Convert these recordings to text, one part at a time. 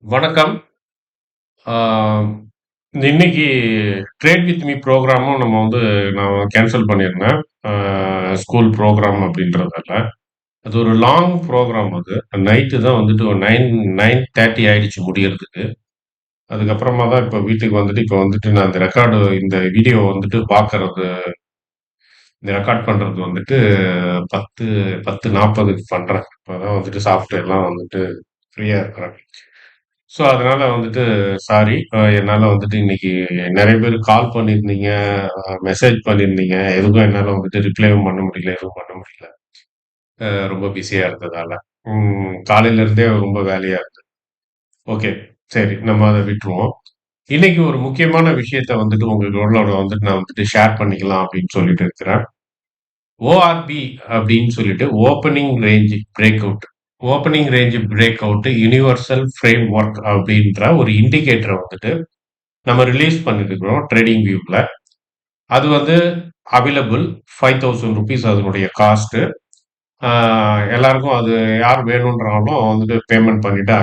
வணக்கம். ஆ இன்னைக்கு trade with me ப்ரோகிராமும் நான் கேன்சல் பண்ணியிருந்தேன். ஸ்கூல் ப்ரோகிராம் அப்படின்றதால. அது ஒரு லாங் ப்ரோகிராம் அது. நைட்டு தான் வந்துட்டு ஒரு 9:30 ஆயிடுச்சு முடியறதுக்கு. அதுக்கப்புறமா தான் இப்ப வீட்டுக்கு வந்துட்டு இப்ப வந்துட்டு நான் இந்த வீடியோ வந்துட்டு பார்க்கறது இந்த ரெக்கார்ட் பண்றது வந்துட்டு 10 10:40க்கு பண்றேன். இப்பதான் வந்துட்டு சாப்பிட்டு எல்லாம் வந்துட்டு ஃப்ரீயா இருக்கிறேன். ஸோ, அதனால வந்துட்டு சாரி. என்னால வந்துட்டு இன்னைக்கு நெறைய பேர் கால் பண்ணியிருந்தீங்க, மெசேஜ் பண்ணியிருந்தீங்க. எதுக்கும் என்னால வந்துட்டு ரிப்ளைவும் பண்ண முடியல, எதுவும் பண்ண முடியல. ரொம்ப பிஸியா இருந்ததால. காலையில இருந்தே ரொம்ப வேலையா இருந்தது. ஓகே. சரி, நம்ம அத விட்டுருவோம். இன்னைக்கு ஒரு முக்கியமான விஷயத்த வந்துட்டு உங்களோட வந்துட்டு நான் வந்துட்டு ஷேர் பண்ணிக்கலாம் அப்படின்னு சொல்லிட்டு இருக்கிறேன். ஓஆர்பி அப்படின்னு சொல்லிட்டு opening range break out. Opening range break out universal frame work அப்படின்ற ஒரு இண்டிகேட்டர வந்துட்டு நம்ம ரிலீஸ் பண்ணிருக்கிறோம் ட்ரேடிங் வியூல. அது வந்து அவைலபிள் ₹5000 அதனுடைய காஸ்ட். எல்லாருக்கும் அது யார் வேணும்ன்றாலும் வந்துட்டு பேமெண்ட் பண்ணிட்டு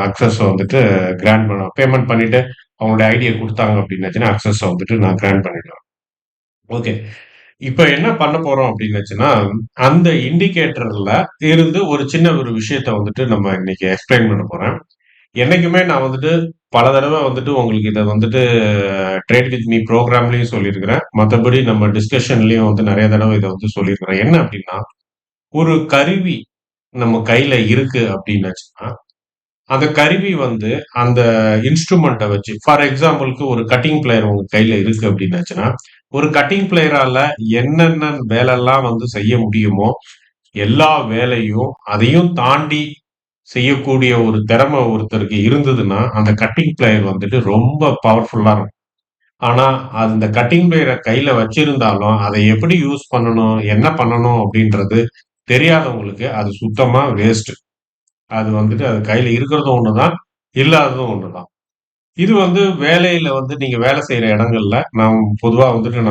அக்சஸ் வந்துட்டு கிராண்ட் பண்ண பேமெண்ட் பண்ணிட்டு அவங்களுடைய ஐடியை கொடுத்தாங்க அப்படின்னாச்சுன்னா அக்சஸ் வந்துட்டு நான் கிராண்ட் பண்ணிடுவேன். ஓகே. இப்ப என்ன பண்ண போறோம் அப்படின்னுச்சுன்னா, அந்த இண்டிகேட்டர்ல இருந்து ஒரு சின்ன ஒரு விஷயத்த வந்துட்டு நம்ம இன்னைக்கு எக்ஸ்பிளைன் பண்ண போறேன். என்னைக்குமே நான் வந்துட்டு பல தடவ வந்துட்டு உங்களுக்கு இத வந்துட்டு ட்ரேட் வித் மீ ப்ரோகிராம்லயும் சொல்லியிருக்கிறேன். மத்தபடி நம்ம டிஸ்கஷன்லயும் வந்து நெறைய தடவ இத வந்து சொல்லியிருக்கிறேன். என்ன அப்டின்னா, ஒரு கருவி நம்ம கையில இருக்கு அப்டின்னாச்சுன்னா, அந்த கருவி வந்து அந்த இன்ஸ்ட்ருமெண்ட்ட வச்சு ஃபார் எக்ஸாம்பிள்க்கு ஒரு கட்டிங் பிளேயர் உங்க கையில இருக்கு அப்டின்னாச்சுன்னா, ஒரு கட்டிங் பிளேயரால என்னென்ன வேலைலாம் வந்து செய்ய முடியுமோ, எல்லா வேலையும் அதையும் தாண்டி செய்யக்கூடிய ஒரு திறமை ஒருத்தருக்கு இருந்ததுன்னா, அந்த கட்டிங் பிளேயர் வந்துட்டு ரொம்ப பவர்ஃபுல்லா இருக்கும். ஆனா, அந்த கட்டிங் பிளேயர கையில வச்சிருந்தாலும், அதை எப்படி யூஸ் பண்ணணும், என்ன பண்ணணும் அப்படின்றது தெரியாதவங்களுக்கு அது சுத்தமா வேஸ்ட். அது வந்துட்டு அது கையில இருக்கிறதும் ஒண்ணுதான், இல்லாததும் ஒண்ணுதான். இது வந்து வேலையில வந்து நீங்க வேலை செய்ற இடங்கள்ல, நான்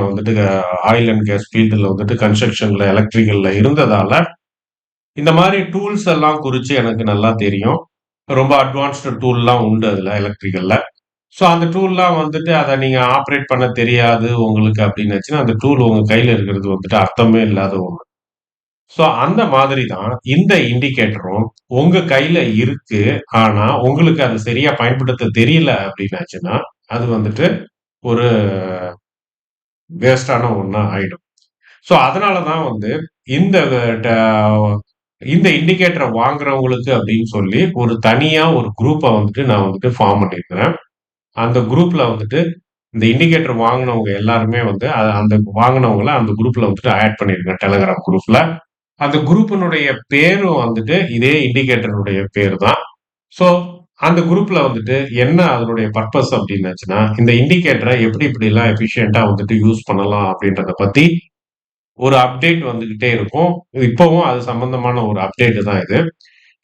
வந்துட்டு ஆயில் அண்ட் கேஸ் ஃபீல்டுல வந்துட்டு கன்ஸ்ட்ரக்ஷன்ல, எலக்ட்ரிக்கல்ல இருந்ததால, இந்த மாரி டூல்ஸ் எல்லாம் குறிச்சு எனக்கு நல்லா தெரியும். ரொம்ப அட்வான்ஸ்டு டூல்லாம் உண்டு அதுல எலக்ட்ரிக்கல்ல. ஸோ அந்த டூல்லாம் வந்துட்டு அத நீங்க ஆப்பரேட் பண்ண தெரியாது உங்களுக்கு அப்டின்னுச்சுன்னா, அந்த டூல் உங்க கையில இருக்கிறது வந்துட்டு அர்த்தமே இல்லாத ஒண்ணு. ஸோ அந்த மாதிரி தான் இந்த இண்டிகேட்டரும் உங்க கையில இருக்கு. ஆனா, உங்களுக்கு அது சரியா பயன்படுத்த தெரியல அப்டின்னாச்சுன்னா, அது வந்துட்டு ஒரு வேஸ்ட்டான ஒண்ணா ஆயிடும். ஸோ அதனால தான் வந்து இந்த ட இந்த இண்டிகேட்டர வாங்குறவங்களுக்கு அப்டின்னு சொல்லி ஒரு தனியா ஒரு குரூப்ப வந்துட்டு நான் வந்துட்டு ஃபார்ம் பண்ணியிருக்கிறேன். அந்த குரூப்ல வந்துட்டு இந்த இண்டிகேட்டர் வாங்குனவங்க எல்லாருமே வந்து அந்த வாங்குனவங்கள அந்த குரூப்ல வந்துட்டு ஆட் பண்ணியிருக்கேன் டெலகிராம் குரூப்ல. அந்த குரூப்பினுடைய பேரும் வந்துட்டு இதே இண்டிகேட்டருடைய பேரு தான். ஸோ அந்த குரூப்ல வந்துட்டு என்ன அதனுடைய பர்ப்பஸ் அப்டின்னாச்சுன்னா, இந்த இண்டிகேட்டர எப்படி எப்படிலாம் எஃபிஷியன்ட்டா வந்துட்டு யூஸ் பண்ணலாம் அப்படின்றத பத்தி ஒரு அப்டேட் வந்துகிட்டே இருக்கும். இப்பவும் அது சம்பந்தமான ஒரு அப்டேட் தான் இது.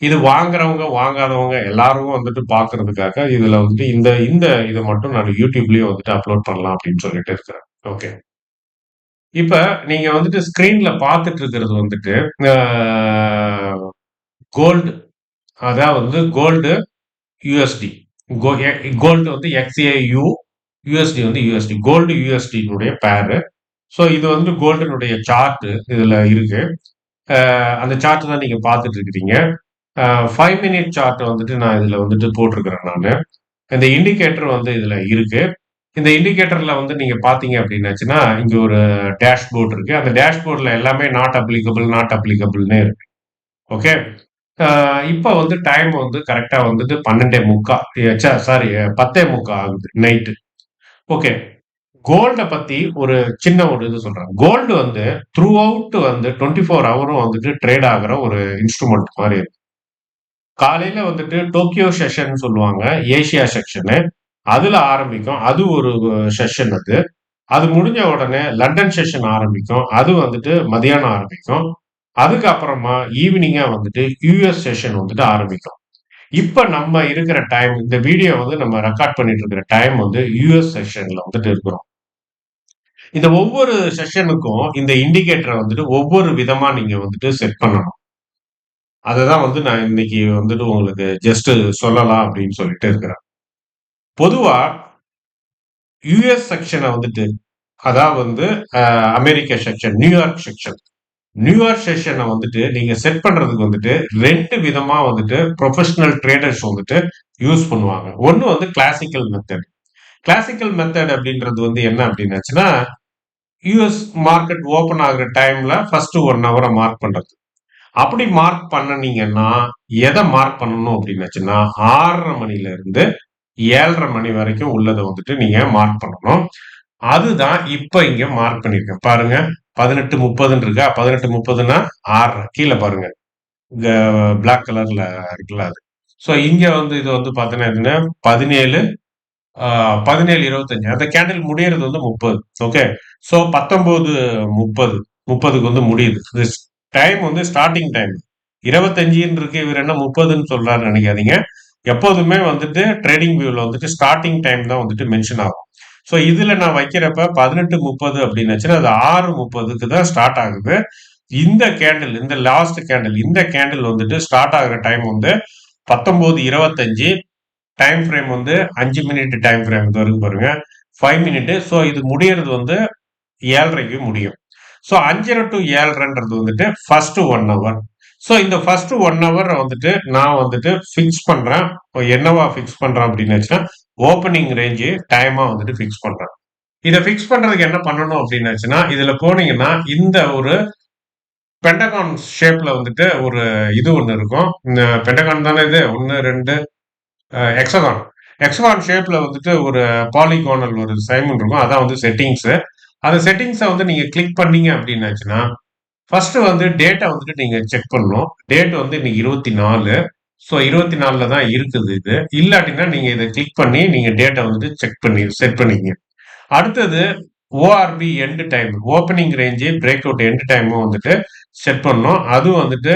இது வாங்குறவங்க, வாங்காதவங்க எல்லாரும் வந்துட்டு பார்க்கறதுக்காக, இதுல வந்துட்டு இந்த இந்த இத மட்டும் நான் YouTubeலயே வந்துட்டு அப்லோட் பண்ணலாம் அப்படின்னு சொல்லிட்டு இருக்கிறேன். ஓகே. இப்ப நீங்க வந்துட்டு ஸ்க்ரீன்ல பார்த்துட்டு இருக்கிறது வந்துட்டு, ஆ கோல்டு அதாவது கோல்டு USD. கோ எ கோல்டு வந்து XAU, USD வந்து USD. கோல்டு USD-னுடைய பேரு. ஸோ இது வந்து கோல்டினுடைய சார்ட் இதுல இருக்கு. அந்த சார்ட் தான் நீங்க பார்த்துட்டு இருக்கிறீங்க. 5 மினிட் சார்ட் வந்துட்டு நான் இதுல வந்துட்டு போட்டிருக்கிறேன் நானு. இந்த இண்டிகேட்டர் வந்து இதுல இருக்கு. இந்த இண்டிகேட்டர்ல வந்து நீங்க பார்த்தீங்க அப்படின்னாச்சுன்னா, இங்க ஒரு டேஷ்போர்ட் இருக்கு. அந்த டேஷ்போர்ட்ல எல்லாமே நாட் அப்ளிகபிள், நாட் அப்ளிகபிள்னே இருக்கு. ஓகே. அ இப்ப வந்து டைம் வந்து கரெக்ட்டா வந்துட்டு 12:45 சாரி 10:45 ஆகுது நைட்டு. ஓகே. கோல்ட பத்தி ஒரு சின்ன ஒரு இது சொல்றேன். கோல்டு வந்து த்ரூ அவுட் வந்து 24 ஹவரும் வந்துட்டு ட்ரேட் ஆகுற ஒரு இன்ஸ்ட்ருமென்ட் மாரி இருக்கு. காலையில வந்துட்டு டோக்கியோ செஷன் சொல்லுவாங்க. Asia section. அதுல ஆரம்பிக்கும். அது ஒரு செஷன் அது. அது முடிஞ்ச உடனே லண்டன் செஷன் ஆரம்பிக்கும். அது வந்துட்டு மதியானம் ஆரம்பிக்கும். அதுக்கப்புறமா ஈவினிங்கா வந்துட்டு யுஎஸ் செஷன் வந்துட்டு ஆரம்பிக்கும். இப்ப நம்ம இருக்கிற டைம் இந்த வீடியோ வந்து நம்ம ரெக்கார்ட் பண்ணிட்டு இருக்கிற டைம் வந்து யுஎஸ் செஷன்ல வந்துட்டு இருக்கிறோம். இந்த ஒவ்வொரு செஷனுக்கும் இந்த இண்டிகேட்டர வந்துட்டு ஒவ்வொரு விதமா நீங்க வந்துட்டு செட் பண்ணணும். அததான் வந்து நான் இன்னைக்கு வந்துட்டு உங்களுக்கு ஜஸ்ட் சொல்லலாம் அப்படின்னு சொல்லிட்டு இருக்கிறேன். பொதுவா யுஎஸ் செக்ஷனை வந்துட்டு அதாவது வந்து America section, New York section. New York செஷனை வந்துட்டு நீங்க செட் பண்றதுக்கு வந்துட்டு 2 விதமா வந்துட்டு ப்ரொஃபஷனல் ட்ரேடர்ஸ் வந்துட்டு யூஸ் பண்ணுவாங்க. ஒண்ணு வந்து கிளாசிக்கல் மெத்தட். கிளாசிக்கல் மெத்தட் அப்படின்றது வந்து என்ன அப்படின்னாச்சுன்னா, யுஎஸ் மார்க்கெட் ஓப்பன் ஆகுற டைம்ல ஃபர்ஸ்ட் 1 ஹவர மார்க் பண்றது. அப்படி மார்க் பண்ணுனீங்கன்னா, எத மார்க் பண்ணணும் அப்படின்னாச்சுன்னா, 6:30 மணில இருந்து 7:30 மணி வரைக்கும் உள்ளத வந்துட்டு நீங்க மார்க் பண்ணணும். அதுதான் இப்ப இங்க மார்க் பண்ணியிருக்கேன். பாருங்க 18:30ன்னு இருக்கா? 18:30ன்னா 6:30 கீழ பாருங்க. இங்க பிளாக் கலர்ல இருக்குல்ல அது. ஸோ இங்க வந்து இது வந்து பார்த்தீங்கன்னா 17 17:25 அந்த கேண்டில் முடியறது வந்து 30. ஓகே. ஸோ 19:30 30க்கு வந்து முடியுது. இது டைம் வந்து ஸ்டார்ட்டிங் டைம். 25ன்னு இருக்கு. இவர் என்ன 30ன்னு சொல்றாருன்னு நினைக்காதீங்க. எப்போதுமே வந்துட்டு ட்ரேடிங் வியூல வந்துட்டு ஸ்டார்ட்டிங் டைம் தான் வந்துட்டு மென்ஷன் ஆகும். ஸோ இதுல நான் வைக்கிறப்ப 18:30 அப்படின்னாச்சுன்னா அது 6:30க்கு தான் ஸ்டார்ட் ஆகுது. இந்த கேண்டில் இந்த லாஸ்ட் கேண்டில் இந்த கேண்டில் வந்துட்டு ஸ்டார்ட் ஆகுற டைம் வந்து 19:25 டைம் ஃப்ரேம் வந்து 5 மினிட் டைம் ஃப்ரேம் இது வரைக்கும் பாருங்க 5 மினிட். ஸோ இது முடியறது வந்து 7:30க்கு முடியும். ஸோ 5:30 டு 7:30ன்றது வந்துட்டு ஃபர்ஸ்ட் 1 ஹவர். ஸோ இந்த ஃபர்ஸ்ட் 1 ஹவர் வந்துட்டு நான் வந்துட்டு ஃபிக்ஸ் பண்றேன். என்னவா ஃபிக்ஸ் பண்றேன் அப்படின்னாச்சுன்னா ஓப்பனிங் ரேஞ்சு டைமா வந்துட்டு ஃபிக்ஸ் பண்றேன். இதை ஃபிக்ஸ் பண்றதுக்கு என்ன பண்ணணும் அப்படின்னாச்சுன்னா இதுல போனீங்கன்னா இந்த ஒரு பென்டகான் ஷேப்ல வந்துட்டு ஒரு இது ஒண்ணு இருக்கும். இந்த பென்டகான் தானே இது 1 2 எக்ஸகான். எக்ஸகான் ஷேப்ல வந்துட்டு ஒரு பாலிகோனல் ஒரு சைமன் இருக்கும். அதான் வந்து செட்டிங்ஸ். அந்த செட்டிங்ஸை வந்து நீங்க கிளிக் பண்ணீங்க அப்படின்னாச்சுன்னா ஃபர்ஸ்ட் வந்து டேட்டா வந்துட்டு நீங்க செக் பண்ணணும். டேட் வந்து இன்னைக்கு 24. ஸோ 24ல தான் இருக்குது இது. இல்லாட்டினா நீங்க இதை கிளிக் பண்ணி நீங்க டேட்டா வந்துட்டு செக் பண்ணி செட் பண்ணிக்கங்க. அடுத்தது ORP end time opening range break out end டைமும் வந்துட்டு செட் பண்ணோம். அதுவும் வந்துட்டு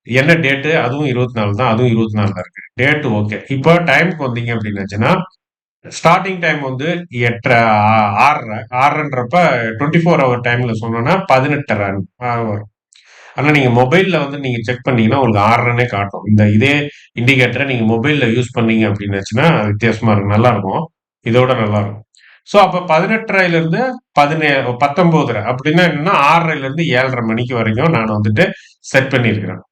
என்ன டேட்டு அதுவும் 24 தான். அதுவும் 24 தான் இருக்கு. Date okay. இப்போ டைமுக்கு வந்தீங்க அப்படின்னாச்சுன்னா ஸ்டார்டிங் டைம் வந்து 8:30 6:30 6:30ன்றப்ப 24 ஹவர் டைம்ல சொன்னோம்னா 18:30 வரும். ஆனா நீங்க மொபைல்ல வந்து நீங்க செக் பண்ணீங்கன்னா உங்களுக்கு 6:30னே காட்டும். இந்த இதே இண்டிகேட்டரை நீங்க மொபைல்ல யூஸ் பண்ணீங்க அப்படின்னாச்சுன்னா வித்தியாசமா இருக்கும். நல்லா இருக்கும். இதோட நல்லா இருக்கும். ஸோ அப்ப 18:30ல இருந்து 19:30 அப்படின்னா என்னன்னா 6:30ல இருந்து 7:30 மணிக்கு வரைக்கும் நான் வந்துட்டு செட் பண்ணியிருக்கிறேன்.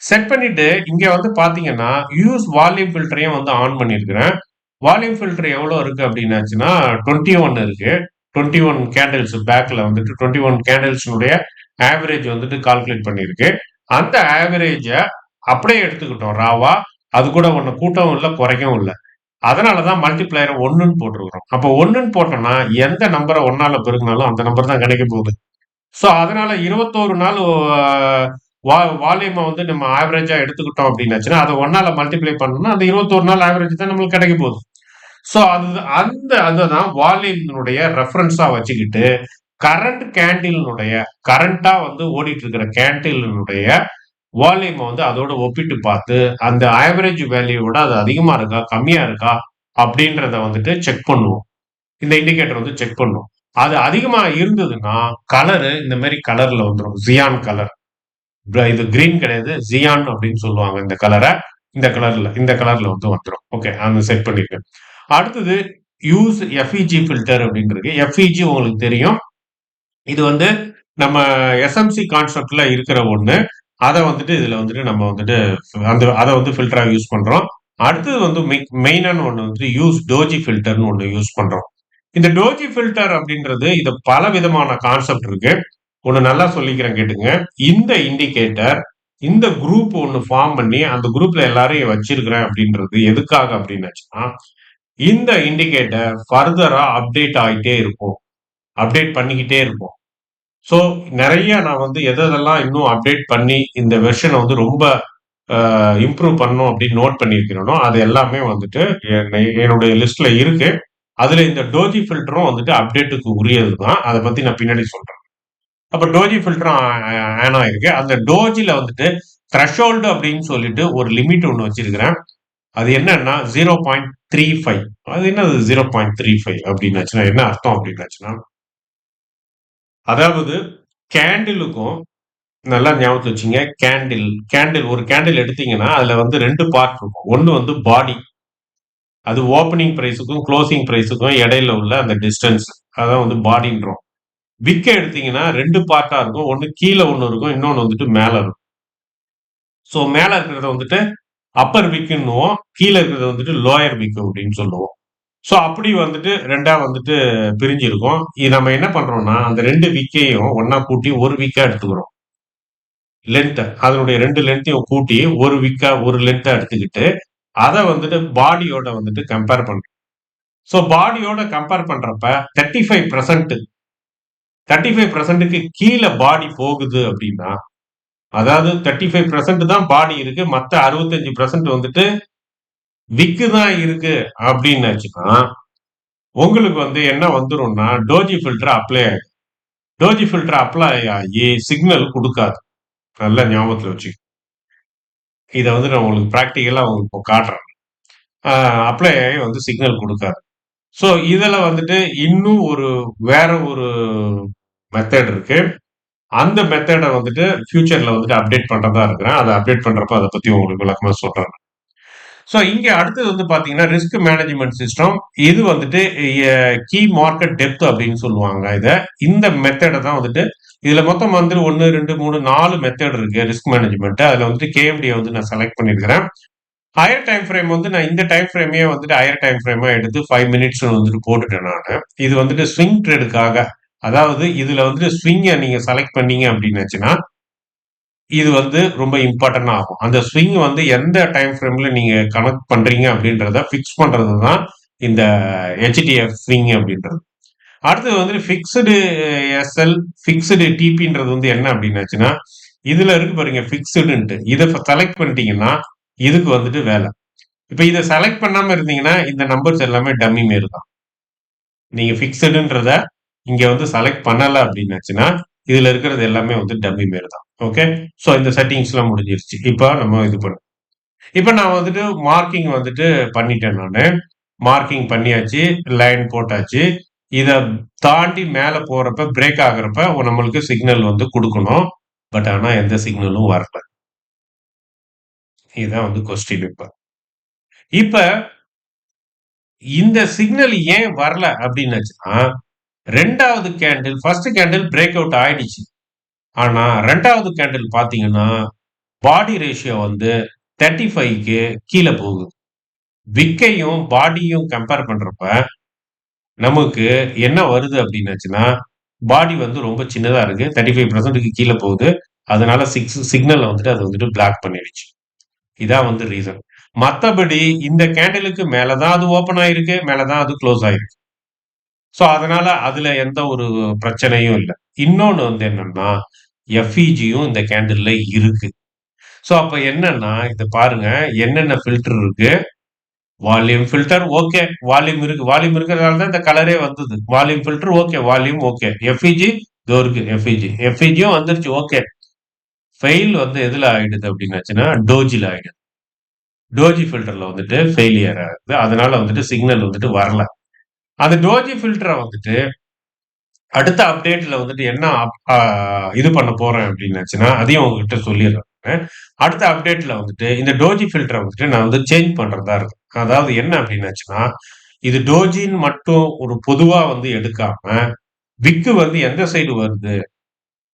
செட் பண்ணிட்டு இங்க வந்து பாத்தீங்கன்னா யூஸ் வால்யூம் ஃபில்டரையும் வந்து ஆன் பண்ணியிருக்கிறேன். வால்யூம் ஃபில்டர் எவ்வளோ இருக்கு அப்படின்னாச்சுன்னா 21 இருக்கு. 21 கேண்டில்ஸ் பேக்ல வந்துட்டு 21 கேண்டில்ஸ்னுடைய ஆவரேஜ் வந்துட்டு கால்குலேட் பண்ணியிருக்கு. அந்த ஆவரேஜ அப்படியே எடுத்துக்கிட்டோம் ராவா. அது கூட ஒண்ணு கூட்டவும் இல்ல, குறைக்கவும் இல்ல. அதனாலதான் மல்டிப்ளையர் 1ன்னு போட்டிருக்கிறோம். அப்போ 1ன்னு போட்டோம்னா எந்த நம்பரை 1ஆல பெருக்கினாலும் அந்த நம்பர் தான் கிடைக்க போகுது. ஸோ அதனால 21 நாள் வால்யூமை வந்து நம்ம ஆவரேஜா எடுத்துக்கிட்டோம் அப்படின்னாச்சுன்னா அதை 1ஆல மல்டிப்ளை பண்ணோம்னா அந்த 21 நாள் ஆவரேஜ் தான் நம்மளுக்கு கிடைக்க போகுது. ஸோ அதுதான் வால்யூமினுடைய ரெஃபரன்ஸா வச்சுக்கிட்டு கரண்ட் கேண்டிலுடைய கரண்டா வந்து ஓடிட்டு இருக்கிற கேண்டிலுடைய வால்யூம் வந்து அதோட ஒப்பிட்டு பார்த்து அந்த ஆவரேஜ் வேல்யூவோட அது அதிகமா இருக்கா கம்மியா இருக்கா அப்படின்றத வந்துட்டு செக் பண்ணுவோம். இந்த இண்டிகேட்டர் வந்து செக் பண்ணும். அது அதிகமா இருந்ததுன்னா கலரு இந்த மாதிரி கலர்ல வந்துடும். ஜியான் கலர். இது கிரீன் கிடையாது, ஜியான் அப்படின்னு சொல்லுவாங்க இந்த கலரை. இந்த கலர்ல வந்து வந்துடும். ஓகே, அந்த செட் பண்ணிருக்கேன். அடுத்தது யூஸ் எஃப்இஜி ஃபில்டர் அப்படின்றது. எஃப்இஜி உங்களுக்கு தெரியும். இது வந்து நம்ம எஸ்எம்சி கான்செப்ட்ல இருக்கிற ஒண்ணு. அதை வந்துட்டு இதுல வந்துட்டு நம்ம வந்துட்டு அதை வந்து ஃபில்டரா யூஸ் பண்றோம். அடுத்தது வந்து மெயினான ஒண்ணு வந்துட்டு யூஸ் டோஜி ஃபில்டர்னு ஒண்ணு யூஸ் பண்றோம். இந்த டோஜி ஃபில்டர் அப்படின்றது இது பல விதமான கான்செப்ட் இருக்கு. ஒண்ணு நல்லா சொல்லிக்கிறேன் கேட்டுங்க. இந்த இண்டிகேட்டர் இந்த குரூப் ஒண்ணு ஃபார்ம் பண்ணி அந்த குரூப்ல எல்லாரையும் வச்சிருக்கிறேன் அப்படின்றது எதுக்காக அப்படின்னாச்சுன்னா இந்த இண்டிகேட்டர் ஃபர்தரா அப்டேட் ஆகிட்டே இருக்கும். அப்டேட் பண்ணிக்கிட்டே இருக்கும். ஸோ நிறைய நான் வந்து எதெல்லாம் இன்னும் அப்டேட் பண்ணி இந்த வெர்ஷனை வந்து ரொம்ப இம்ப்ரூவ் பண்ணணும் அப்படின்னு நோட் பண்ணியிருக்கிறேனோ அது எல்லாமே வந்துட்டு என்னுடைய லிஸ்ட்ல இருக்கு. அதுல இந்த டோஜி ஃபில்டரும் வந்துட்டு அப்டேட்டுக்கு உரியது தான். அதை பத்தி நான் பின்னாடி சொல்றேன். அப்ப டோஜி ஃபில்டரும் ஆன் ஆயிருக்கு. அந்த டோஜில வந்துட்டு த்ரெஷோல்டு அப்படின்னு சொல்லிட்டு ஒரு லிமிட் ஒன்று வச்சிருக்கிறேன். அது என்னன்னா 0.35. அது என்னது 0.35 அப்படின்னாச்சுன்னா என்ன அர்த்தம் அப்படின்னாச்சுன்னா அதாவது கேண்டிலுக்கும் நல்லா ஞாபகத்துல வச்சுங்க. கேண்டில் ஒரு கேண்டில் எடுத்தீங்கன்னா, அதுல வந்து 2 பார்ட் இருக்கும். ஒண்ணு வந்து பாடி. அது ஓப்பனிங் பிரைஸுக்கும், குளோசிங் பிரைஸுக்கும் இடையில உள்ள அந்த டிஸ்டன்ஸ். அதான் வந்து பாடின்றோம். விக்க எடுத்தீங்கன்னா 2 பார்ட்டா இருக்கும். ஒண்ணு கீழ ஒண்ணு இருக்கும். இன்னொன்னு வந்துட்டு மேல இருக்கும். ஸோ மேல இருக்கிறத வந்துட்டு அப்பர் விக்குன்னுவோம். கீழ இருக்கிறது வந்துட்டு லோயர் விக் அப்படின்னு சொல்லுவோம். ஸோ அப்படி வந்துட்டு 2ஆ வந்துட்டு பிரிஞ்சிருக்கும். இது நம்ம என்ன பண்றோம்னா, அந்த 2 விக்கையும் ஒண்ணா கூட்டி ஒரு விக்கா எடுத்துக்கிறோம். அதனுடைய 2 லென்த்தையும் கூட்டி ஒரு விக்கா ஒரு லென்த்தா எடுத்துக்கிட்டு, அத வந்துட்டு பாடியோட வந்துட்டு கம்பேர் பண்றோம். ஸோ பாடியோட கம்பேர் பண்றப்ப 35% 35%க்கு கீழ பாடி போகுது அப்படின்னா, அதாவது 35% தான் பாடி இருக்கு. மத்த 65% வந்துட்டு விக்கு தான் இருக்கு அப்படின்னாச்சுன்னா, உங்களுக்கு வந்து என்ன வந்துரும்னா, டோஜி ஃபில்டர் அப்ளை ஆயிடும். டோஜி ஃபில்டர் அப்ளை ஆகி சிக்னல் குடுக்காது. நல்லா ஞாபகத்துல வச்சுக்கங்க. இத வந்து நான் உங்களுக்கு பிராக்டிகலா உங்களுக்கு இப்போ காட்டுறேன். அ அப்ளை ஆகி வந்து சிக்னல் குடுக்காது. ஸோ இதுல வந்துட்டு இன்னும் வேற ஒரு மெத்தட் இருக்கு. அந்த மெத்தட வந்துட்டு ஃபியூச்சர்ல வந்துட்டு அப்டேட் பண்றதா இருக்கிறேன். அத அப்டேட் பண்றப்ப அத பத்தி உங்களுக்கு விளக்கமா சொல்றேன். ஸோ இங்க அடுத்தது வந்து பாத்தீங்கன்னா, ரிஸ்க் மேனேஜ்மென்ட் சிஸ்டம். இது வந்துட்டு கீ மார்க்கெட் டெப்த் அப்படின்னு சொல்லுவாங்க இத. இந்த மெத்தட தான் வந்துட்டு இதுல மொத்தம் வந்து 1, 2, 3, 4 மெத்தட் இருக்கு ரிஸ்க் மேனேஜ்மென்ட். அதுல வந்துட்டு கேஎம்டிய வந்து நான் செலக்ட் பண்ணியிருக்கிறேன். ஹையர் டைம் ஃப்ரேம் வந்து நான் இந்த டைம் ஃப்ரேமையே வந்துட்டு ஹையர் டைம் ஃப்ரேமா எடுத்து 5 மினிட்ஸ் வந்துட்டு போட்டுட்டேன் நானு. இது வந்துட்டு ஸ்விங் ட்ரேடுக்காக. அதாவது இதுல வந்துட்டு ஸ்விங்க நீங்க செலக்ட் பண்ணீங்க அப்படின்னுச்சுன்னா, இது வந்து ரொம்ப இம்பார்ட்டன்ட் ஆகும். அந்த ஸ்விங் வந்து எந்த டைம் ஃப்ரேம்ல நீங்க கனெக்ட் பண்றீங்க அப்படின்றத ஃபிக்ஸ் பண்றது தான் இந்த ஹெச்டிஎஃப் ஸ்விங் அப்படின்றது. அடுத்தது வந்து ஃபிக்ஸ்டு எஸ்எல், ஃபிக்ஸ்டு டிபின்றது வந்து என்ன அப்படின்னாச்சுன்னா, இதுல இருக்கு பாருங்க ஃபிக்ஸ்டுன்ட்டு. இத செலக்ட் பண்ணிட்டீங்கன்னா, இதுக்கு வந்துட்டு வேலை. இப்ப இத செலக்ட் பண்ணாம இருந்தீங்கன்னா, இந்த நம்பர்ஸ் எல்லாமே டம்மி மாரி தான். நீங்க ஃபிக்ஸ்டுன்றத இங்க வந்து செலக்ட் பண்ணல அப்படின்னாச்சுன்னா, இதுல இருக்கிறது எல்லாமே வந்து டம்மி மாரி தான். ஓகே. ஸோ இந்த செட்டிங்ஸ்லாம் முடிஞ்சிருச்சு. இப்ப நம்ம இது பண்ணுவோம். இப்ப நான் வந்துட்டு மார்க்கிங் வந்துட்டு பண்ணிட்டேன் நானு. மார்க்கிங் பண்ணியாச்சு. லைன் போட்டாச்சு. இத தாண்டி மேல போறப்ப, பிரேக் ஆகுறப்ப நம்மளுக்கு சிக்னல் வந்து குடுக்கணும். பட் ஆனா எந்த சிக்னலும் வரல. இதுதான் வந்து கொஸ்டின் இப்ப. இப்ப இந்த சிக்னல் ஏன் வரல அப்படின்னாச்சுன்னா, 2வது candle, first candle break out ஆயிடுச்சு. ஆனா 2வது கேண்டில் பார்த்தீங்கன்னா, பாடி ரேஷியோ வந்து 35க்கு கீழ போகுது. விக்கையும், பாடியும் கம்பேர் பண்றப்ப, நமக்கு என்ன வருது அப்படின்னாச்சுன்னா, பாடி வந்து ரொம்ப சின்னதா இருக்கு. 35%க்கு கீழ போகுது. அதனால சிக்னல வந்துட்டு அது வந்துட்டு பிளாக் பண்ணிடுச்சு. இதான் வந்து ரீசன். மத்தபடி இந்த கேண்டிலுக்கு மேல தான் அது ஓப்பன் ஆயிருக்கு. மேல தான் அது குளோஸ் ஆயிருக்கு. ஸோ அதனால அதுல எந்த ஒரு பிரச்சனையும் இல்ல. இன்னொன்னு வந்து என்னன்னா, எஃப்இஜியும் இந்த கேண்டில்ல இருக்கு. ஸோ அப்ப என்னன்னா, இத பாருங்க என்னென்ன ஃபில்டர் இருக்கு. Volume filter okay. வால்யூம் இருக்கு. வால்யூம் இருக்கிறதுனால தான் இந்த கலரே வந்தது. Volume filter okay. Volume okay. FEG இதோ இருக்கு எஃப்இஜி. எஃப்இஜியும் வந்துருச்சு ஓகே. ஃபெயில் வந்து எதுல ஆயிடுது அப்படின்னாச்சுன்னா, டோஜில ஆயிடுது. டோஜி ஃபில்டர்ல வந்துட்டு ஃபெயிலியர் ஆகுது. அதனால வந்துட்டு சிக்னல் வந்துட்டு வரல. அந்த டோஜி ஃபில்டர வந்துட்டு அடுத்த அப்டேட்ல வந்துட்டு என்ன இது பண்ண போறேன் அப்படின்னாச்சுன்னா, அதையும் உங்ககிட்ட சொல்லிடுறேன். அடுத்த அப்டேட்ல வந்துட்டு இந்த டோஜி ஃபில்டர வந்துட்டு நான் வந்து சேஞ்ச் பண்றதா இருக்கு. அதாவது என்ன அப்படின்னாச்சுன்னா, இது டோஜின்னு மட்டும் ஒரு பொதுவா வந்து எடுக்காம, விக்கு வந்து எந்த சைடு வருது?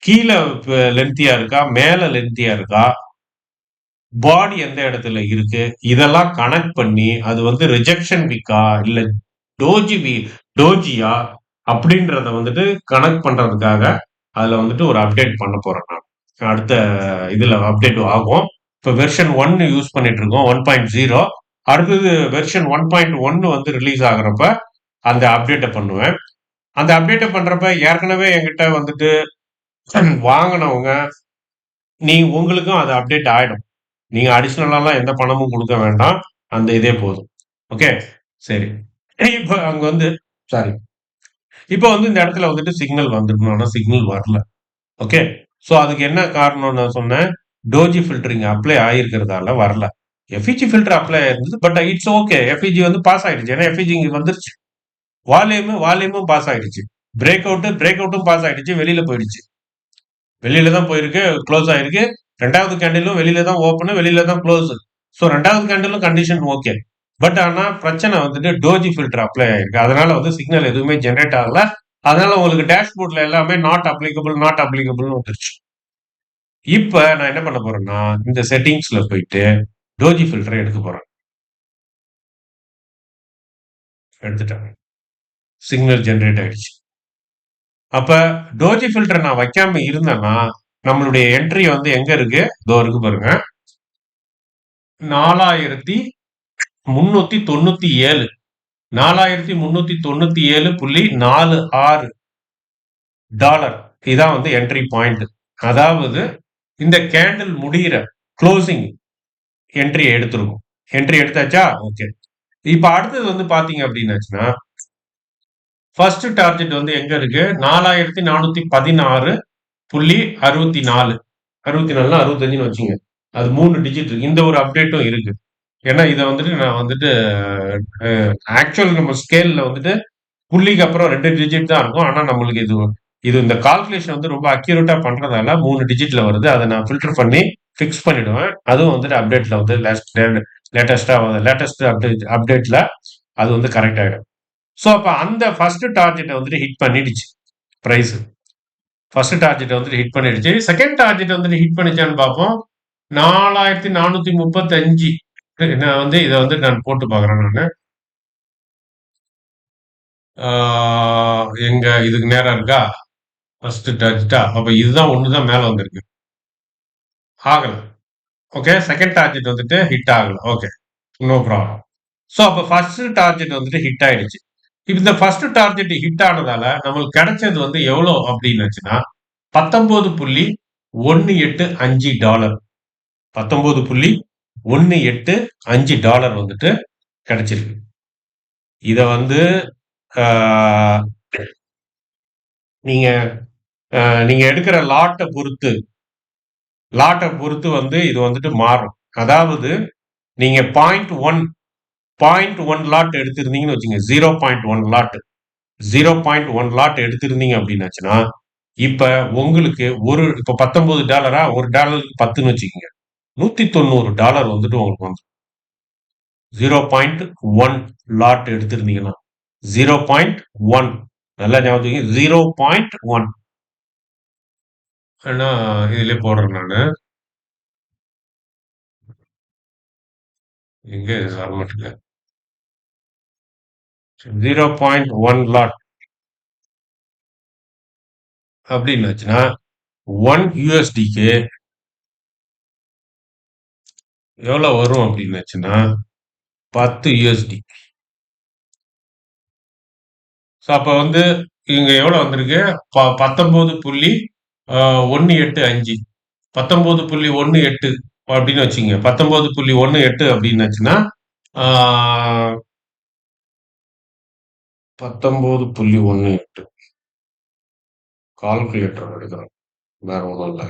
கீழ லென்த்தியா இருக்கா? மேல லென்த்தியா இருக்கா? பாடி எந்த இடத்துல இருக்கு? இதெல்லாம் கனெக்ட் பண்ணி, அது வந்து ரிஜெக்ஷன் விக்கா? இல்ல டோஜி வி டோஜியா? அப்படின்றத வந்துட்டு கனெக்ட் பண்றதுக்காக, அதுல வந்துட்டு ஒரு அப்டேட் பண்ண போறேன் நான். அடுத்த இதுல அப்டேட் ஆகும். இப்ப வெர்ஷன் 1 யூஸ் பண்ணிட்டு இருக்கோம். 1.0 அடுத்தது வெர்ஷன் 1.1 வந்து ரிலீஸ் ஆகுறப்ப, அந்த அப்டேட்ட பண்ணுவேன். அந்த அப்டேட்ட பண்றப்ப ஏற்கனவே என்கிட்ட வந்துட்டு வாங்குனவங்க, உங்களுக்கும் அது அப்டேட் ஆயிடும். நீங்க அடிஷனலாலாம் எந்த பணமும் குடுக்க வேண்டாம். அந்த இதே போதும். ஓகே. சரி. இப்ப அங்க வந்து சாரி. இப்ப வந்து இந்த இடத்துல வந்துட்டு சிக்னல் வந்திருக்கணும். ஆனா சிக்னல் வரல. ஓகே. சோ அதுக்கு என்ன காரணம்னு நான் சொன்னேன். டோஜி ஃபில்டர் இங்க அப்ளை ஆயிருக்கிறதால வரல. எஃப்இஜி ஃபில்டர் அப்ளை ஆயிருந்தது. But it's okay. எஃப்இஜி வந்து பாஸ் ஆயிடுச்சு. ஏன்னா எஃப்இஜி இங்க வந்துருச்சு. வால்யூமும் பாஸ் ஆயிடுச்சு. பிரேக் அவுட்டும் பாஸ் ஆயிடுச்சு. வெளியில போயிடுச்சு. வெளியில தான் போயிருக்கு, க்ளோஸ் ஆயிருக்கு. 2வது கேண்டிலும் வெளியில தான் ஓப்பன், வெளியில தான் க்ளோஸ். ஸோ 2வது கேண்டிலும் கண்டிஷன் ஓகே. பட் ஆனா பிரச்சனை வந்துட்டு டோஜி ஃபில்டர் அப்ளை ஆயிருக்கு. அதனால வந்து சிக்னல் எதுவுமே ஜெனரேட் ஆகல. அதனால உங்களுக்கு டேஷ்போர்ட்ல எல்லாமே நாட் அப்ளிகபிள் நாட் அப்ளிகபிள்னு வந்துருச்சு. இப்ப நான் என்ன பண்ண போறேன்னா, இந்த செட்டிங்ஸ்ல போயிட்டு டோஜி ஃபில்டரை எடுக்க போறேன். எடுத்துட்டேன். சிக்னல் ஜெனரேட் ஆயிடுச்சு. அப்ப டோஜி ஃபில்டர் நான் வைக்காம இருந்தேன்னா, நம்மளுடைய என்ட்ரி வந்து எங்க இருக்கு? இதோ இருக்கு பாருங்க. 4397 4397.46 டாலர். இதான் வந்து என்ட்ரி பாயிண்ட். அதாவது இந்த கேண்டில் முடிகிற க்ளோசிங் என்ட்ரி எடுத்துருக்கும். என்ட்ரி எடுத்தாச்சா? ஓகே. இப்ப அடுத்தது வந்து பாத்தீங்க அப்படின்னாச்சுன்னா, ஃபர்ஸ்ட் டார்கெட் வந்து எங்க இருக்கு? 4416.64 64 65ன்னு வச்சுங்க. அது 3 டிஜிட் இருக்கு. இந்த ஒரு அப்டேட்டும் இருக்கு. ஏன்னா இதை வந்துட்டு நான் வந்துட்டு ஆக்சுவல் நம்ம ஸ்கேல்ல வந்துட்டு புள்ளிக்கு அப்புறம் 2 டிஜிட் தான் இருக்கும். ஆனா நம்மளுக்கு இது இது இந்த கால்குலேஷன் வந்து ரொம்ப அக்யூரேட்டா பண்றதால 3 டிஜிட்ல வருது. அதை நான் ஃபில்டர் பண்ணி ஃபிக்ஸ் பண்ணிடுவேன். அதுவும் வந்துட்டு அப்டேட்ல வந்து லேட்டஸ்ட் அப்டேட்ல அது வந்து கரெக்ட் ஆயிடும். ஸோ அப்ப அந்த ஃபர்ஸ்ட் டார்கெட்டை வந்துட்டு ஹிட் பண்ணிடுச்சு பிரைஸ். ஃபர்ஸ்ட் டார்கெட் வந்துட்டு ஹிட் பண்ணிடுச்சு. செகண்ட் டார்கெட் வந்துட்டு ஹிட் பண்ணிச்சான்னு பார்ப்போம். 4435. நான் வந்து இதை வந்து நான் போட்டு பார்க்குறேன் நான். எங்க இதுக்கு நேரம் இருக்கா? ஃபர்ஸ்ட் டார்கெட்டா? அப்ப இதுதான் ஒண்ணுதான் மேல வந்திருக்கு. ஆகல. ஓகே. செகண்ட் டார்கெட் வந்துட்டு ஹிட் ஆகல. ஓகே. No problem. ஸோ அப்ப ஃபர்ஸ்ட் டார்கெட் வந்துட்டு ஹிட் ஆயிடுச்சு. இப்ப இந்த ஃபர்ஸ்ட் டார்கெட் ஹிட் ஆனதால நம்மளுக்கு கிடைச்சது வந்து எவ்வளோ அப்படின்னுச்சுன்னா 19.185 டாலர். 19.185 டாலர் வந்துட்டு கிடைச்சிருக்கு. இத வந்து ஆஹ், நீங்க நீங்க எடுக்கிற லாட்டை பொறுத்து வந்து இது வந்துட்டு மாறும். அதாவது நீங்க 0.1 லாட் எடுத்திருந்தீங்கன்னு வச்சுங்க. 0.1 லாட் 0.1 லாட் எடுத்திருந்தீங்க அப்படின்னாச்சுன்னா இப்ப உங்களுக்கு இப்ப $19 ஒரு டாலருக்கு 10ன்னு வச்சுக்கோங்க. $190 வந்துட்டு உங்களுக்கு வந்து 0.1 லாட் எடுத்திருந்தீங்கன்னா 0.1 நல்லா ஞாபகம் 0.1 ஏன்னா இதுல போடுறேன் நானு. எங்க வரமாட்டேங்க. 0.1 லாட் அப்படின்னாச்சுன்னா 1 யூஎஸ்டிக்கு எவ்வளவு வரும் அப்படின்னாச்சுன்னா 10 யூஎஸ்டி. ஸோ அப்ப வந்து இங்க எவ்வளவு வந்திருக்கு? 19.185 19.18 அப்படின்னு வச்சுங்க. 19.18 அப்படின்னாச்சுன்னா 19.18 கால்குலேட்டர் எடுக்கிறோம். வேற ஒன்றும் இல்லை.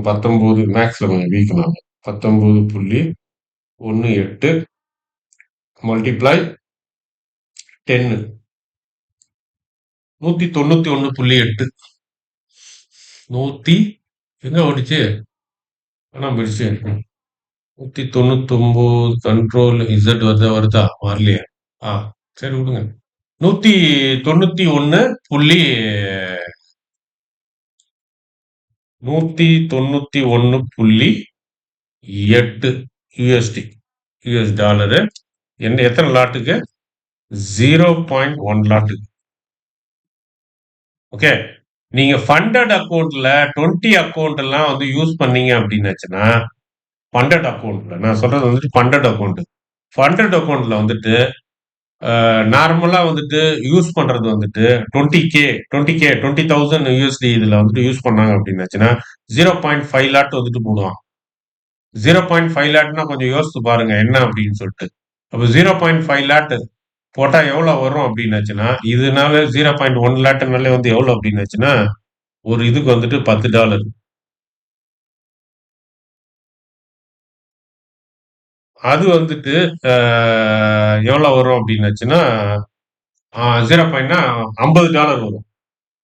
19 மேக்ஸ்ல கொஞ்சம் வீக் நான். 19.18 மல்டிப்ளை 10 191.8 100 எங்க ஓடிச்சு? ஆனா போயிடுச்சு. 199 கண்ட்ரோல் இசட் வருதா வரலையே. சரி விடுங்க. 191.8 யூஎஸ்டி யூஎஸ் டாலரு. எத்தனை லாட்டுக்கு? 0.1 லாட்டுக்கு. ஓகே. நீங்க ஃபண்டட் அக்கௌண்ட்ல 20 அக்கௌண்ட் எல்லாம் வந்து யூஸ் பண்ணீங்க அப்படின்னாச்சுன்னா ஃபண்டட் அக்கௌண்ட்ல நான் சொல்றது வந்துட்டு ஃபண்டட் அக்கௌண்ட். ஃபண்டட் அக்கௌண்ட்ல வந்துட்டு நார்மலா வந்துட்டு யூஸ் பண்றது வந்துட்டு 20,000 யூஎஸ்டி இதுல வந்துட்டு யூஸ் பண்ணாங்க அப்படின்னாச்சுன்னா 0.5 லாட் வந்துட்டு போடுவான். 0.5 லாட்னா கொஞ்சம் யோசித்து பாருங்க என்ன அப்படின்னு சொல்லிட்டு. அப்ப 0.5 லாட் போட்டா எவ்வளவு வரும் அப்படின்னாச்சுன்னா இதனால 0.1 லாட்னாலே வந்து எவ்வளவு அப்படின்னாச்சுன்னா ஒரு இதுக்கு வந்துட்டு $10. அது வந்துட்டு எவ்வளவு வரும் அப்படின்னாச்சுன்னா 0.50 டாலர் வரும்.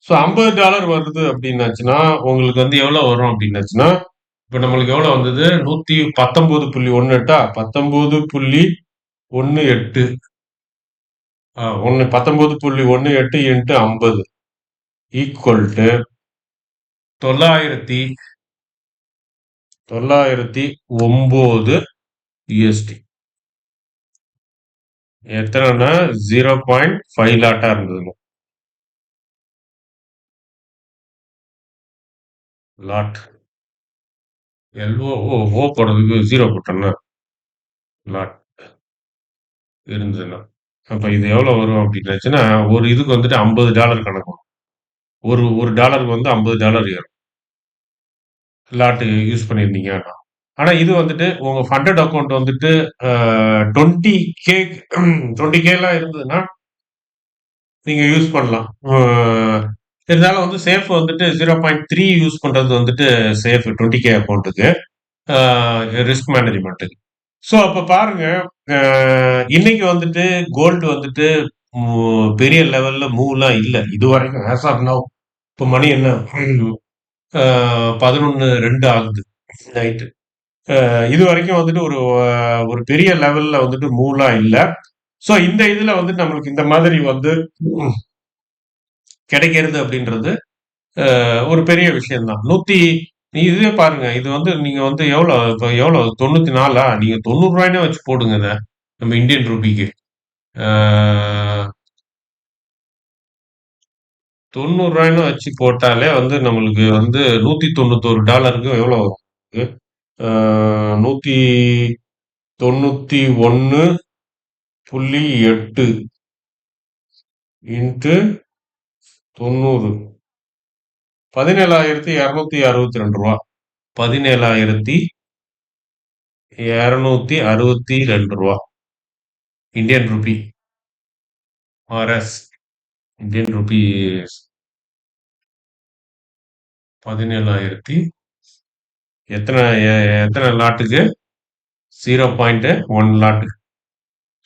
ஸோ $50 வருது அப்படின்னாச்சுன்னா, உங்களுக்கு வந்து எவ்வளோ வரும் அப்படின்னாச்சுன்னா, இப்ப நம்மளுக்கு எவ்வளோ வந்தது? 119.18 19.18 19.18 இன்ட்டு 50 ஈக்குவல் டு 909 USD. எத்தனைன்னா 0.5 லாட்டா இருந்ததுங்க. லாட் ஓ போடுறதுக்கு 0 போட்டோம்னா லாட் இருந்ததுன்னா. அப்ப இது எவ்வளோ வரும் அப்படின்னாச்சுன்னா, ஒரு இதுக்கு வந்துட்டு $50 கணக்கு வரும். ஒரு டாலருக்கு வந்து $50 ஏறும். லாட் யூஸ் பண்ணியிருந்தீங்கன்னா. ஆனா இது வந்துட்டு உங்க ஃபண்டட் அக்கவுண்ட் வந்துட்டு 20K 20Kலாம் இருந்ததுன்னா நீங்க யூஸ் பண்ணலாம். இருந்தாலும் வந்து சேஃப் வந்துட்டு 0.3 யூஸ் பண்றது வந்துட்டு சேஃப் 20K அக்கவுண்ட்டுக்கு ரிஸ்க் மேனேஜ்மெண்ட்டுக்கு. ஸோ அப்ப பாருங்க, இன்னைக்கு வந்துட்டு கோல்டு வந்துட்டு பெரிய லெவல்ல மூவ்லாம் இல்லை இது வரைக்கும் ஆஸ் ஆஃப் நவ். இப்போ மணி என்ன? 11:02 ஆகுது நைட்டு. இது வரைக்கும் வந்துட்டு ஒரு பெரிய லெவல்ல வந்துட்டு மூவ்லாம் இல்லை. ஸோ இந்த இதுல வந்து நம்மளுக்கு இந்த மாதிரி வந்து கிடைக்கிறது அப்படின்றது ஒரு பெரிய விஷயம்தான். இதுவே பாருங்க, இது வந்து நீங்க வந்து இப்போ எவ்வளோ 94 நீங்க $90 வச்சு போடுங்க இதை நம்ம இந்தியன் ரூபிக்கு. $90 வச்சு போட்டாலே வந்து நம்மளுக்கு வந்து $191 எவ்வளோ வரும்? 191.8 into 90 $17,262. 17,262 Indian rupee RS Indian rupee 17,000 எத்தனை எத்தனை லாட்டுக்கு? 0.1 லாட்.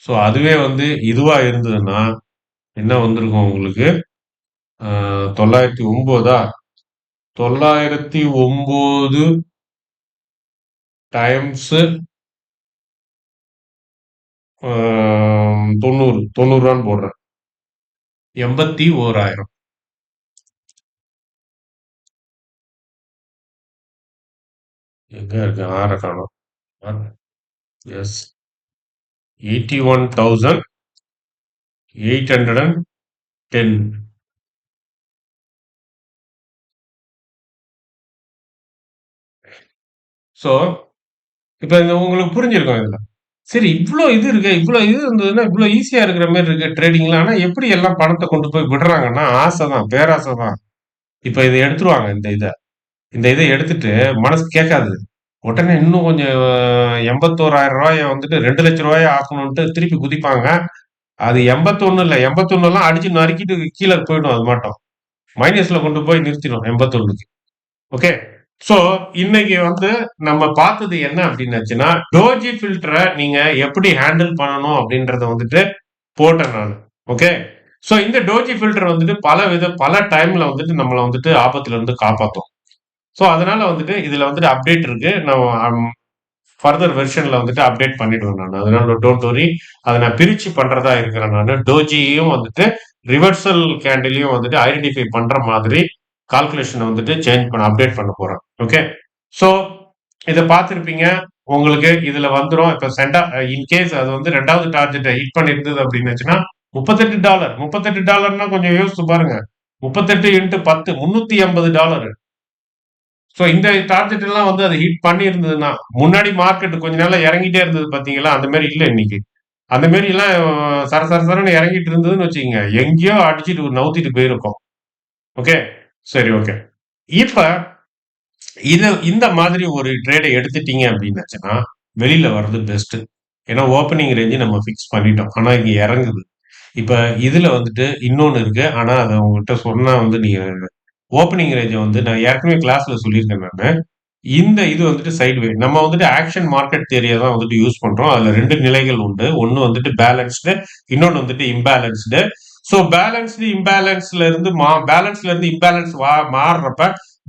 ஸோ அதுவே வந்து இதுவா இருந்ததுன்னா என்ன வந்திருக்கும் உங்களுக்கு? 909 909 டைம்ஸ் 90 போடுறேன். 81,000. எங்க இருக்கு? 6 காணும். எஸ் 81,810. ஸோ இப்போ இந்த உங்களுக்கு புரிஞ்சிருக்கும் இதுல. சரி, இவ்ளோ இது இருக்கு, இவ்ளோ இது இருந்ததுன்னா இவ்ளோ ஈஸியா இருக்கிற மாதிரி இருக்கு ட்ரேடிங்லாம். ஆனா எப்படி எல்லாம் பணத்தை கொண்டு போய் விடுறாங்கன்னா ஆசை தான், பேராசை தான். இப்ப இதை எடுத்துருவாங்க, இந்த இதை எடுத்துட்டு மனசு கேட்காது. உடனே இன்னும் கொஞ்சம் $81,000 வந்துட்டு $2,00,000 ஆக்கணும்ட்டு திருப்பி குதிப்பாங்க. அது 81 இல்ல, 81 எல்லாம் அடிச்சு நறுக்கிட்டு கீழே போயிடும். அது மட்டும் மைனஸ்ல கொண்டு போய் நிறுத்திடும் 81க்கு. ஓகே. சோ இன்னைக்கு வந்து நம்ம பார்த்தது என்ன அப்படின்னாச்சுன்னா, டோஜி ஃபில்டரை நீங்க எப்படி ஹேண்டில் பண்ணணும் அப்படின்றத வந்துட்டு போட்டேன் நான். ஓகே. சோ இந்த டோஜி ஃபில்டர் வந்துட்டு பல டைம்ல வந்துட்டு நம்மளை வந்துட்டு ஆபத்துல இருந்து காப்பாத்தும். ஸோ அதனால வந்துட்டு இதுல வந்துட்டு அப்டேட் இருக்கு. நான் ஃபர்தர் வெர்ஷன்ல வந்துட்டு அப்டேட் பண்ணிடுவேன் நான். அதனால டோன்ட் வரி. அதை நான் பிரிச்சு பண்றதா இருக்கிறேன் நான். டோஜியும் வந்துட்டு ரிவர்சல் கேண்டிலையும் வந்துட்டு ஐடென்டிஃபை பண்ற மாதிரி கால்குலேஷனை வந்துட்டு அப்டேட் பண்ண போறேன். ஓகே. ஸோ இதை பார்த்துருப்பீங்க. உங்களுக்கு இதுல வந்துடும். இப்போ இன்கேஸ் அது வந்து 2வது டார்கெட்டை ஹிட் பண்ணியிருந்தது அப்படின்னுச்சுன்னா $38. $38னா கொஞ்சம் யோசிச்சு பாருங்க. 38 இன்ட்டு 10 $380. ஸோ இந்த டார்கெட் எல்லாம் வந்து அதை ஹிட் பண்ணி இருந்ததுன்னா, முன்னாடி மார்க்கெட் கொஞ்ச நாளா இறங்கிட்டே இருந்தது பாத்தீங்களா? அந்த மாதிரி இல்லை இன்னைக்கு. அந்த மாதிரி எல்லாம் சர சர சரன்னு இறங்கிட்டு இருந்ததுன்னு வச்சுக்கோங்க, எங்கேயோ அடிச்சுட்டு நவுத்திட்டு போயிருக்கோம். ஓகே. சரி, ஓகே. இப்ப இந்த மாதிரி ஒரு ட்ரேடை எடுத்துட்டீங்க அப்படின்னாச்சுன்னா வெளியில வர்றது பெஸ்ட். ஏன்னா ஓப்பனிங் ரேஞ்சு நம்ம ஃபிக்ஸ் பண்ணிட்டோம். ஆனா இங்க இறங்குது. இப்ப இதுல வந்துட்டு இன்னொன்னு இருக்கு. ஆனா அதை உங்ககிட்ட சொன்னா வந்து நீங்க ஓப்பனிங் ரேஞ்சை வந்து நான் ஏற்கனவே கிளாஸ்ல சொல்லியிருக்கேன் நானு. இந்த இது வந்துட்டு சைட்வே. நம்ம வந்துட்டு ஆக்ஷன் மார்க்கெட் தியரியை தான் வந்துட்டு யூஸ் பண்றோம். அதுல 2 நிலைகள் உண்டு. ஒண்ணு வந்துட்டு பேலன்ஸ்டு, இன்னொன்னு வந்துட்டு இம்பேலன்ஸ்டு. ஸோ பேலன்ஸ்ல இருந்து இம்பேலன்ஸ் மாறுறப்ப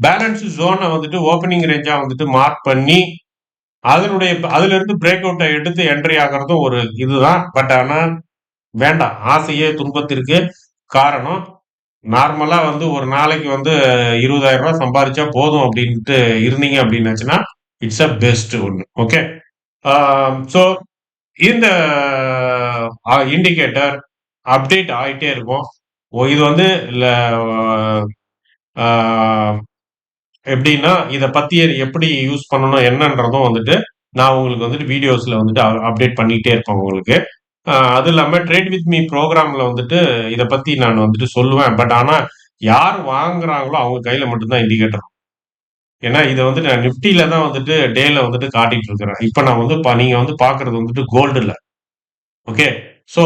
பேலன்ஸ் ஜோனை வந்துட்டு ஓப்பனிங் ரேஞ்சா வந்துட்டு மார்க் பண்ணி அதுல இருந்து பிரேக் அவுட்டை எடுத்து என்ட்ரி ஆகிறதும் ஒரு இதுதான். பட் ஆனா வேண்டாம், ஆசையே துன்பத்திற்கு காரணம். நார்மலா வந்து ஒரு நாளைக்கு வந்து 20,000 ரூபாய் சம்பாதிச்சா போதும் அப்படின்ட்டு இருந்தீங்க அப்படின்னாச்சுன்னா இட்ஸ் அ பெஸ்ட் ஒன்று. ஓகே. ஸோ இந்த இண்டிகேட்டர் அப்டேட் ஆகிட்டே இருக்கும். இது வந்து எப்படின்னா இதை பத்தி எப்படி யூஸ் பண்ணணும் என்னன்றதும் வந்துட்டு நான் உங்களுக்கு வந்துட்டு வீடியோஸ்ல வந்துட்டு அப்டேட் பண்ணிக்கிட்டே இருப்பேன் உங்களுக்கு. அது இல்லாம ட்ரேட் வித் மீ ப்ரோக்ராம்ல வந்துட்டு இதை பத்தி நான் வந்துட்டு சொல்லுவேன். பட் ஆனா யார் வாங்குறாங்களோ அவங்க கையில மட்டும்தான் இண்டிகேட்டர். ஏன்னா இதை வந்து நான் நிப்டில தான் வந்துட்டு டேல வந்துட்டு காட்டிட்டு இருக்கிறேன். இப்ப நான் வந்து நீங்க வந்து பாக்குறது வந்துட்டு கோல்டுல. ஓகே. ஸோ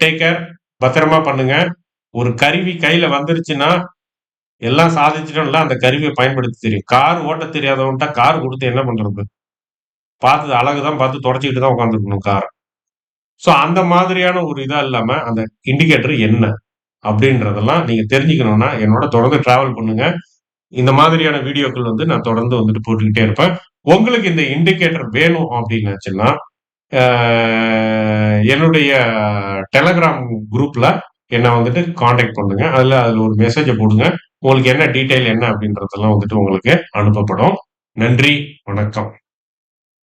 டேக் கேர், பத்திரமா பண்ணுங்க. ஒரு கருவி கையில வந்துருச்சுன்னா எல்லாம் சாதிச்சிட்டோம்ல, அந்த கருவியை பயன்படுத்த தெரியும். கார் ஓட்ட தெரியாதவன்ட்ட கார் கொடுத்து என்ன பண்றது? பார்த்து அழகுதான் பார்த்து தொடச்சிக்கிட்டு தான் உட்காந்துருக்கணும் கார். ஸோ அந்த மாதிரியான ஒரு இதா இல்லாம அந்த இண்டிகேட்டர் என்ன அப்படின்றதெல்லாம் நீங்க தெரிஞ்சுக்கணும்னா என்னோட தொடர்ந்து டிராவல் பண்ணுங்க. இந்த மாதிரியான வீடியோக்கள் வந்து நான் தொடர்ந்து வந்துட்டு போட்டுக்கிட்டே இருப்பேன். உங்களுக்கு இந்த இண்டிகேட்டர் வேணும் அப்படின்னாச்சுன்னா என்னுடைய டெலகிராம் குரூப்ல என்ன வந்துட்டு காண்டாக்ட் பண்ணுங்க. அதுல ஒரு மெசேஜை போடுங்க. உங்களுக்கு என்ன டீட்டெயில் என்ன அப்படின்றதெல்லாம் வந்துட்டு உங்களுக்கு அனுப்பப்படும். நன்றி, வணக்கம்.